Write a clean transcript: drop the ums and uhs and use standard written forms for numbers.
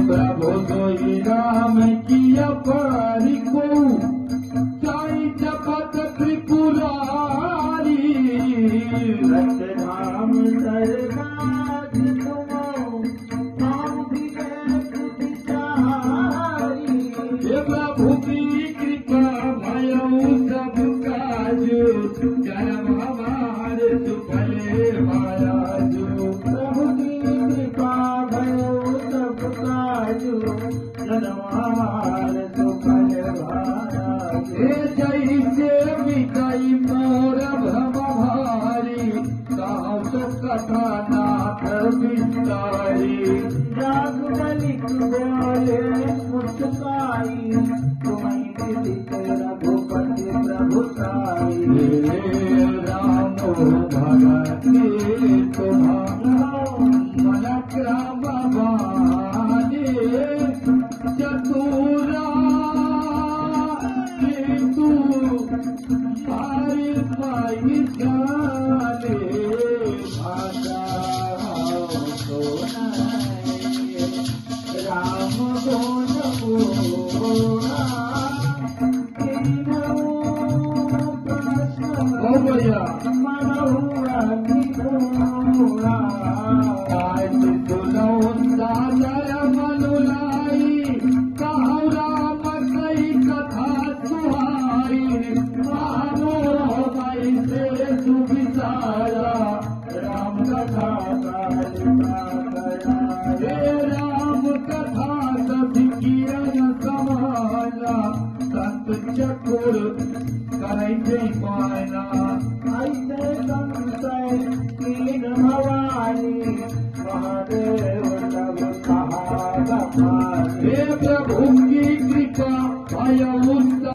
प्रभु सोई राम किया परी को साई जपत त्रिपुरारी राम सरनाथ तुमो नाम बिचारी हे प्रभु की कृपा भयो सब काज जन्म हमारे सुफले मायाजो प्रभु की कृपा भयो सब काजु जन्म हमारे सुफल भाया हे जैसे मिटाई मोर भ्रम भारी सास कथा नाथ विस्तारी जाग बलिक बोले मुस्काई तुम्हें विदित रघुपति प्रभुताई हे राम भगत तुम्हारा मन क्रम वाले चतुरा तू पाई पाई जाने भाषा राम गुण पूरा बहुत बढ़िया मनहुआ निपुणा आज सुनो सादर मनुलाई कहु राम कई कथा सुहाई मानो भाई से सुविचारा राम कथा हे राम कथा सभी किरण समाना संत चकुर करते पाना ऐसे संशय तीन भवानी महादेव